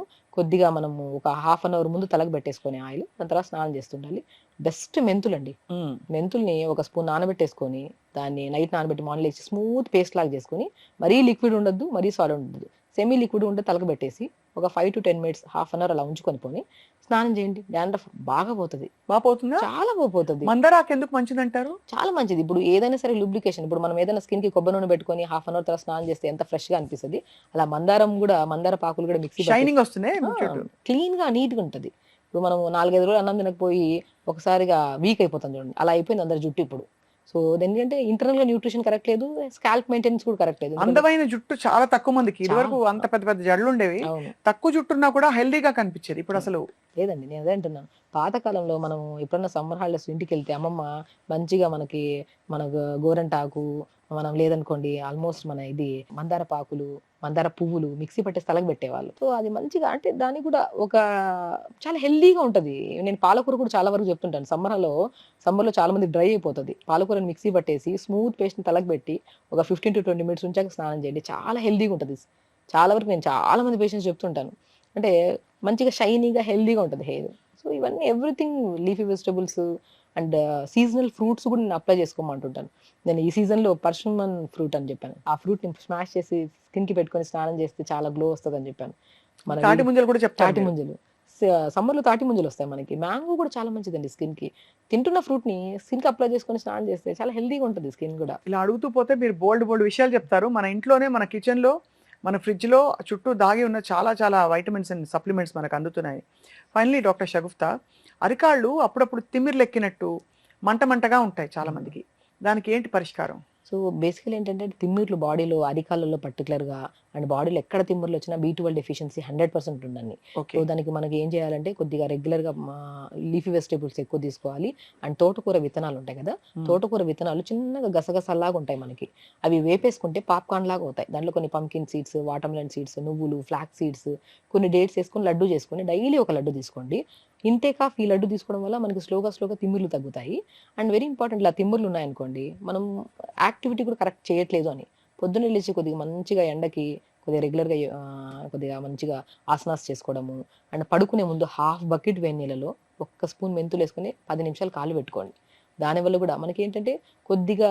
ఒక 1/2 hour ముందు తలకు పెట్టేసుకొని ఆయిల్, దాని తర్వాత స్నానం చేస్తుండాలి. బెస్ట్ మెంతులండి. మెంతుల్ని ఒక స్పూన్ నానబెట్టేసుకొని దాన్ని నైట్ నానబెట్టి మార్నింగ్ లేచి స్మూత్ పేస్ట్ లాగా చేసుకొని, మరీ లిక్విడ్ ఉండద్దు, మరీ సాలిడ్ ఉండదు, సెమీ లిక్విడ్ ఉంటే తలకు పెట్టేసి ఒక 5 to 10 minutes, 1/2 hour అలా ఉంచుకొని పోని స్నానం చేయండి. డాండ్రఫ్ బాగా పోతుంది. బాగా పోతుందా? చాలా పోతుంది. మందారాకు ఎందుకు మంచిది అంటారు? చాలా మంచిది. ఇప్పుడు ఏదైనా సరే లూబ్రికేషన్, ఇప్పుడు మనం ఏదైనా స్కిన్ కి కొబ్బరి నూనె పెట్టుకొని 1/2 hour తర్వాత స్నానం చేస్తే ఎంత ఫ్రెష్ గా అనిపిస్తుంది, అలా మందార పాకులు కూడా మిక్సీ షైనింగ్ వస్తుంది, క్లీన్ గా నీట్ గా ఉంటది. ఇప్పుడు మనం 4-5 రోజులు అన్నం తినకపోయి ఒకసారిగా వీక్ అయిపోతుంది చూడండి, అలా అయిపోయింది అందరి జుట్టు ఇప్పుడు. సో ఎందుకంటే ఇంటర్నల్ గా న్యూట్రిషన్ కరెక్ట్ లేదు, స్కాల్ప్ మెయింటెనెన్స్ కూడా కరెక్ట్ లేదు. అందమైన జుట్టు చాలా తక్కువ మందికి, ఇదివరకు అంత పెద్ద పెద్ద జడలు ఉండేవి, తక్కువ జుట్టున్నా కూడా హెల్దీగా కనిపించేది, ఇప్పుడు అసలు లేదండి. నేను అదే అంటున్నాను, పాతకాలంలో మనం ఎప్పుడన్నా సమ్మర్ హాలిడేస్ ఇంటికి వెళ్తే అమ్మమ్మ మంచిగా మన గోరంటాకు, మనం లేదనుకోండి ఆల్మోస్ట్ మన ఇది మందార పాకులు, మందార పువ్వులు మిక్సీ పట్టేసి తలకు పెట్టేవాళ్ళు. సో అది మంచిగా, అంటే దానికి కూడా ఒక చాలా హెల్దీగా ఉంటది. నేను పాలకూర కూడా చాలా వరకు చెప్తుంటాను, సమ్మర్లో చాలా మంది డ్రై అయిపోతుంది, పాలకూరని మిక్సీ పట్టేసి స్మూత్ పేస్ట్ ని తలకు పెట్టి ఒక 15 to 20 minutes ఉంచాక స్నానం చేయండి, చాలా హెల్దీగా ఉంటుంది. చాలా వరకు నేను చాలా మంది పేషెంట్స్ చెప్తుంటాను, అంటే మంచిగా షైనీగా హెల్దీగా ఉంటుంది హెయిర్. సో ఇవన్నీ everything leafy vegetables, and seasonal fruits కూడా నేను అప్లై చేసుకోమంటుంటాను. నేను ఈ సీజన్లో పర్షమన్ ఫ్రూట్ అని చెప్పాను. ఆ ఫ్రూట్ని స్మాష్ చేసి స్కిన్కి పెట్టుకొని స్నానం చేస్తే చాలా గ్లో వస్తుంది అని చెప్పాను. మన తాటి ముంజలు కూడా చెప్తారు తాటి మీరు. ముంజలు సమ్మర్లో తాటి ముంజలు వస్తాయి మనకి. మ్యాంగో కూడా చాలా మంచిదండి స్కిన్కి. తింటున్న ఫ్రూట్ని స్కిన్కి అప్లై చేసుకొని స్నానం చేస్తే చాలా హెల్తీగా ఉంటుంది స్కిన్ కూడా. ఇలా అడుగుతూ పోతే మీరు బోల్డ్ విషయాలు చెప్తారు. మన ఇంట్లోనే, మన కిచెన్లో, మన ఫ్రిడ్జ్లో చుట్టూ దాగి ఉన్న చాలా చాలా వైటమిన్స్ అండ్ సప్లిమెంట్స్ మనకు అందుతున్నాయి. ఫైనలీ డాక్టర్ షగుఫ్తా, అరికాళ్ళు అప్పుడప్పుడు తిమ్మిర్లెక్కినట్టు మంట మంటగా ఉంటాయి చాలా మందికి. దానికి ఏంటి పరిష్కారం? సో బేసికలీ ఏంటంటే తిమ్మిర్లు బాడీలో అరికాళ్ళలో పర్టికులర్గా అండ్ బాడీలో ఎక్కడ తిమ్మిర్లు వచ్చినా B12 డెఫిషియన్సీ 100% ఉండండి. ఓకే. సో దానికి మనకి ఏం చేయాలంటే కొద్దిగా రెగ్యులర్గా లీఫీ వెజిటేబుల్స్ ఎక్కువ తీసుకోవాలి. అండ్ తోటకూర విత్తనాలు ఉంటాయి కదా, తోటకూర విత్తనాలు చిన్నగా గసగసలాగా ఉంటాయి మనకి. అవి వేపేసుకుంటే పాప్కార్న్ లాగా అవుతాయి. దాంట్లో కొన్ని పంకిన్ సీడ్స్, వాటర్మెలన్ సీడ్స్, నువ్వులు, ఫ్లాక్స్ సీడ్స్, కొన్ని డేట్స్ వేసుకొని లడ్డు చేసుకొని డైలీ ఒక లడ్డు తీసుకోండి. ఇంటేక్ ఆఫ్ ఈ లడ్డు తీసుకోవడం వల్ల మనకి స్లోగా తిమ్మిర్లు తగ్గుతాయి. అండ్ వెరీ ఇంపార్టెంట్, ఇలా తిమ్మిర్లు ఉన్నాయనుకోండి, మనం యాక్టివిటీ కూడా కరెక్ట్ చేయట్లేదు అని పొద్దున్న లేచి కొద్దిగా మంచిగా ఎండకి కొద్దిగా రెగ్యులర్గా కొద్దిగా మంచిగా ఆసనాస్ చేసుకోవడము. అండ్ పడుకునే ముందు హాఫ్ బకెట్ వేడి నీళ్ళలో 1 స్పూన్ మెంతులు వేసుకొని 10 నిమిషాలు కాలు పెట్టుకోండి. దానివల్ల కూడా మనకి ఏంటంటే కొద్దిగా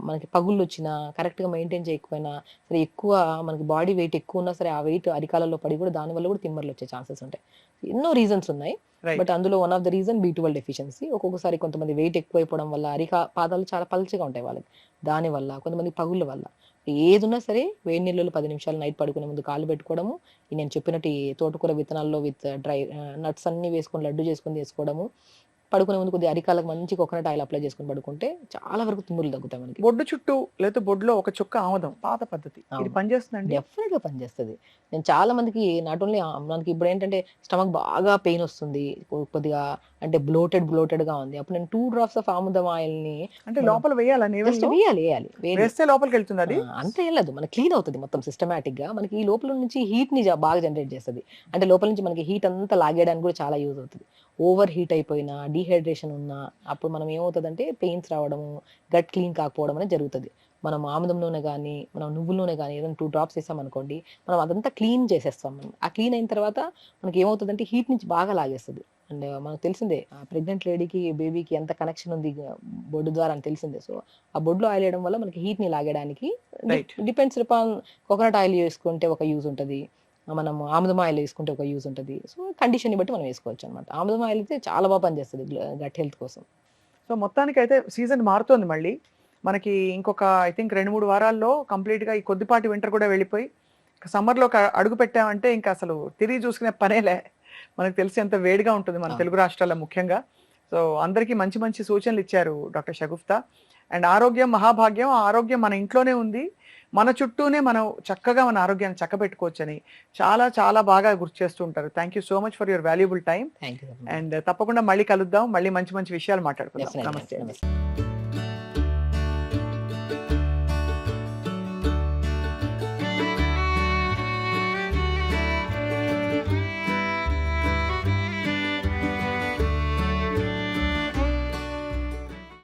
మనకి పగుళ్ళు వచ్చినా, కరెక్ట్గా మెయింటైన్ చేయకపోయినా సరే, ఎక్కువ మనకి బాడీ వెయిట్ ఎక్కువ ఉన్నా సరే, ఆ వెయిట్ అరికాలలో పడి కూడా దానివల్ల కూడా తిమ్మర్లు వచ్చే ఛాన్సెస్ ఉంటాయి. ఎన్నో రీజన్స్ ఉన్నాయి. రైట్. బట్ అందులో one of the reason B12 deficiency. ఒక్కొక్కసారి కొంతమంది వెయిట్ ఎక్కువైపోవడం వల్ల పాదాలు చాలా పల్చగా ఉంటాయి వాళ్ళకి, దానివల్ల కొంతమంది పగుళ్ళ వల్ల. ఏదున్నా సరే వేడి నీళ్ళలో 10 నిమిషాలు నైట్ పడుకునే ముందు కాలు పెట్టుకోవడము, ఈ నేను చెప్పినట్టు ఈ తోటకూర విత్తనాల్లో విత్ డ్రై నట్స్ అన్ని వేసుకొని లడ్డు చేసుకొని తీసుకోవడము. పడుకునే ముందు కొద్దిగా అరికాలకు మంచి కోకోనట్ ఆయిల్ అప్లై చేసుకొని పడుకుంటే చాలా వరకు తుమ్ములు తగ్గుతాయి మనకి. బొడ్డు చుట్టూ లేదా బొడ్లో ఒక చుక్క ఆమదం, పాత పద్ధతి, ఇది అవును. పనిచేస్తుందండి? డెఫినెట్ గా పనిచేస్తుంది. నేను చాలా మందికి నాట్ ఓన్లీ మనకి ఇప్పుడు ఏంటంటే స్టమక్ బాగా పెయిన్ వస్తుంది, కొద్దిగా అంటే బ్లోటెడ్ గా ఉంది, అప్పుడు నేను 2 drops ఆఫ్ ఆముదం ఆయిల్ ని అంటే లోపల వేయాలా జస్ట్ నేవెల్లో? వేయాలి. వేస్తే లోపలికి వెళ్తుంది అది? అంతే వెళ్ళదు, మనకి క్లీన్ అవుతుంది మొత్తం సిస్టమేటిక్ గా. మనకి ఈ లోపల నుంచి హీట్ ని బాగా జనరేట్ చేస్తుంది. అంటే లోపల నుంచి మనకి హీట్ అంతా లాగేయడానికి కూడా చాలా యూజ్ అవుతుంది. ఓవర్ హీట్ అయిపోయినా, డీహైడ్రేషన్ ఉన్నా అప్పుడు మనం ఏమవుతుందంటే పెయిన్స్ రావడము, గట్ క్లీన్ కాకపోవడం అనేది జరుగుతుంది. మనం ఆముదం నూనె కానీ, మనం నువ్వుల నూనె కానీ ఏదైనా 2 drops వేసామనుకోండి, మనం అదంతా క్లీన్ చేసేస్తాం. మనం ఆ క్లీన్ అయిన తర్వాత మనకి ఏమవుతుందంటే హీట్ నుంచి బాగా లాగేస్తుంది. అండ్ మనకు తెలిసిందే ప్రెగ్నెంట్ లేడీకి బేబీకి ఎంత కనెక్షన్ ఉంది బొడ్డు ద్వారా అని తెలిసిందే. సో ఆ బొడ్లో ఆయిల్ వేయడం వల్ల మనకి హీట్ ని లాగడానికి Right. Depends upon. Coconut oil వేసుకుంటే ఒక యూజ్ ఉంటుంది, మనం ఆముదం ఆయిల్ వేసుకుంటే ఒక యూజ్ ఉంటుంది. సో కండిషన్ బట్టి మనం వేసుకోవచ్చు అనమాట. ఆముదం ఆయిల్ అయితే చాలా బాగా పనిచేస్తుంది గట్ హెల్త్ కోసం. సో మొత్తానికి అయితే సీజన్ మారుతోంది మళ్ళీ మనకి. ఇంకొక ఐ థింక్ 2-3 వారాల్లో కంప్లీట్గా ఈ కొద్దిపాటి వింటర్ కూడా వెళ్ళిపోయి సమ్మర్లో అడుగు పెట్టామంటే ఇంకా అసలు తిరిగి చూసుకునే పనేలే. మనకు తెలిసి ఎంత వేడిగా ఉంటుంది మన తెలుగు రాష్ట్రాల్లో ముఖ్యంగా. సో అందరికీ మంచి మంచి సూచనలు ఇచ్చారు డాక్టర్ షగుఫ్తా. అండ్ ఆరోగ్యం మహాభాగ్యం, ఆ ఆరోగ్యం మన ఇంట్లోనే ఉంది, మన చుట్టూనే మనం చక్కగా మన ఆరోగ్యాన్ని చక్కబెట్టుకోవచ్చని చాలా చాలా బాగా గుర్తు చేస్తూ ఉంటారు. Thank you so much for your valuable time. Thank you. And తప్పకుండా మళ్ళీ కలుద్దాం, మళ్ళీ మంచి మంచి విషయాలు మాట్లాడుకుందాం. నమస్తే. నమస్తే.